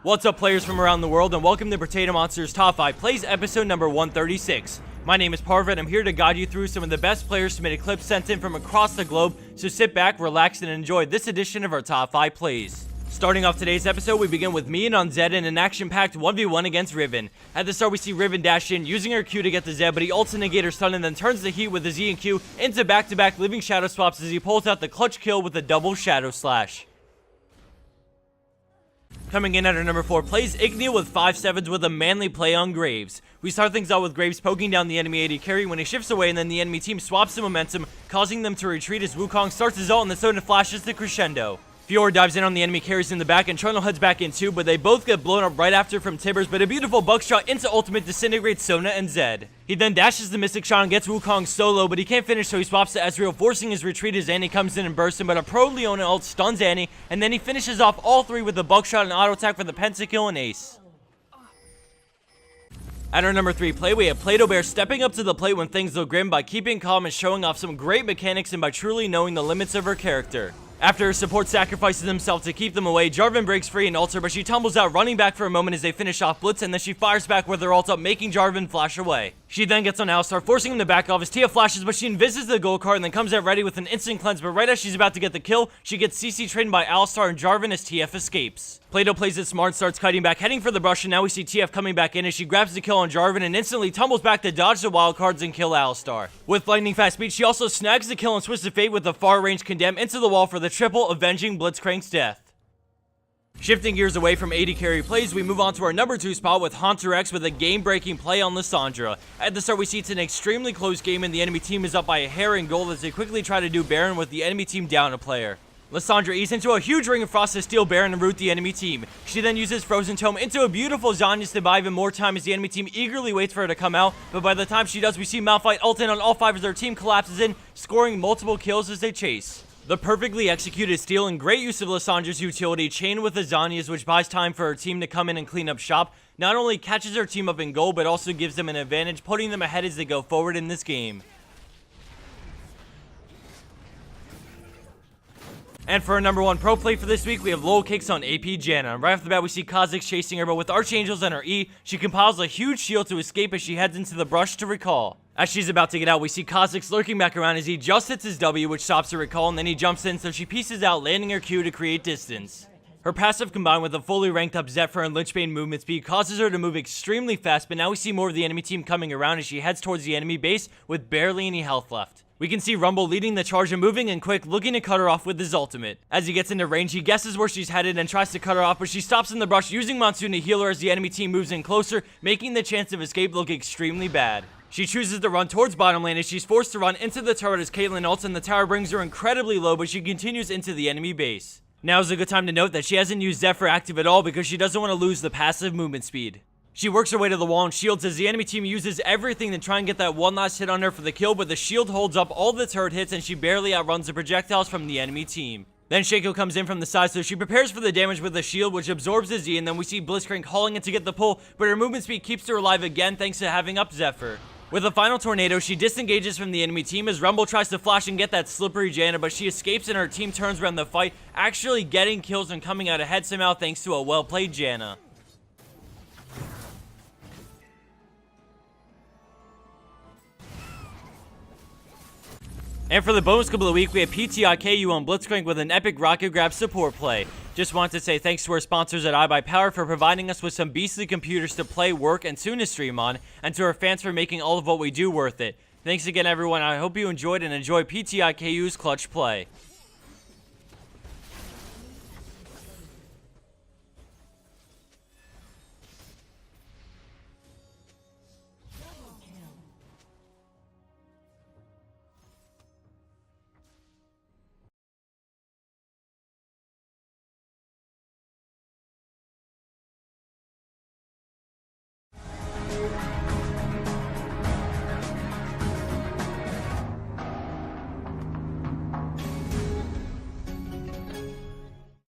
What's up, players from around the world, and welcome to Potato Monsters Top 5 Plays episode number 136. My name is Parva, and I'm here to guide you through some of the best players submitted clips sent in from across the globe, so sit back, relax, and enjoy this edition of our Top 5 Plays. Starting off today's episode, we begin with me and on Zed in an action-packed 1v1 against Riven. At the start, we see Riven dash in, using her Q to get the Zed, but he ults a Negator stun and then turns the heat with his E and Q into back-to-back living shadow swaps as he pulls out the clutch kill with a double shadow slash. Coming in at our number 4, plays Ignia with 5-7s with a manly play on Graves. We start things out with Graves poking down the enemy AD carry when he shifts away, and then the enemy team swaps the momentum, causing them to retreat as Wukong starts his ult and the Soda flashes the crescendo. Fiora dives in on the enemy carries in the back, and Trundle heads back in too, but they both get blown up right after from Tibbers, but a beautiful buckshot into ultimate disintegrates Sona and Zed. He then dashes the Mystic Shot and gets Wukong solo, but he can't finish, so he swaps to Ezreal, forcing his retreat as Annie comes in and bursts him, but a pro Leona ult stuns Annie, and then he finishes off all three with a buckshot and auto attack for the pentakill and ace. At our number 3 play, we have Play-Doh Bear stepping up to the plate when things look grim by keeping calm and showing off some great mechanics and by truly knowing the limits of her character. After her support sacrifices himself to keep them away, Jarvan breaks free and ults her, but she tumbles out, running back for a moment as they finish off Blitz, and then she fires back with her ult up, making Jarvan flash away. She then gets on Alistar, forcing him to back off as Tia flashes, but she invises the gold card and then comes out ready with an instant cleanse, but right as she's about to get the kill, she gets CC trained by Alistar and Jarvan as TF escapes. Play-Doh plays it smart, starts kiting back, heading for the brush, and now we see TF coming back in as she grabs the kill on Jarvan and instantly tumbles back to dodge the wild cards and kill Alistar. With lightning fast speed, she also snags the kill on Twist of Fate with a far range condemn into the wall for the triple, avenging Blitzcrank's death. Shifting gears away from AD carry plays, we move on to our number 2 spot with Haunter X with a game-breaking play on Lissandra. At the start, we see it's an extremely close game and the enemy team is up by a hair and goal as they quickly try to do Baron with the enemy team down a player. Lissandra eats into a huge ring of frost to steal Baron and root the enemy team. She then uses Frozen Tome into a beautiful Zhonya's to buy even more time as the enemy team eagerly waits for her to come out, but by the time she does, we see Malphite ult in on all 5 as their team collapses in, scoring multiple kills as they chase. The perfectly executed steal and great use of Lissandra's utility, chained with the Zhonya's, which buys time for her team to come in and clean up shop, not only catches her team up in goal, but also gives them an advantage, putting them ahead as they go forward in this game. And for our number 1 pro play for this week, we have low kicks on AP Janna. Right off the bat, we see Kha'Zix chasing her, but with Archangels and her E, she compiles a huge shield to escape as she heads into the brush to recall. As she's about to get out, we see Kha'Zix lurking back around as he just hits his W, which stops her recall, and then he jumps in, so she pieces out, landing her Q to create distance. Her passive combined with a fully ranked up Zephyr and Lynchbane movement speed causes her to move extremely fast, but now we see more of the enemy team coming around as she heads towards the enemy base with barely any health left. We can see Rumble leading the charge and moving in quick, looking to cut her off with his ultimate. As he gets into range, he guesses where she's headed and tries to cut her off, but she stops in the brush using Monsoon to heal her as the enemy team moves in closer, making the chance of escape look extremely bad. She chooses to run towards bottom lane as she's forced to run into the turret as Caitlyn ults, and the tower brings her incredibly low, but she continues into the enemy base. Now is a good time to note that she hasn't used Zephyr active at all because she doesn't want to lose the passive movement speed. She works her way to the wall and shields as the enemy team uses everything to try and get that one last hit on her for the kill, but the shield holds up all the turret hits and she barely outruns the projectiles from the enemy team. Then Shaco comes in from the side, so she prepares for the damage with the shield, which absorbs the Z, and then we see Blitzcrank hauling it to get the pull, but her movement speed keeps her alive again thanks to having up Zephyr. With a final tornado, she disengages from the enemy team as Rumble tries to flash and get that slippery Janna, but she escapes and her team turns around the fight, actually getting kills and coming out ahead somehow thanks to a well-played Janna. And for the bonus clip of the week, we have PTIKU on Blitzcrank with an epic rocket grab support play. Just wanted to say thanks to our sponsors at iBuyPower for providing us with some beastly computers to play, work, and soon to stream on, and to our fans for making all of what we do worth it. Thanks again, everyone. I hope you enjoyed and enjoy PTIKU's clutch play.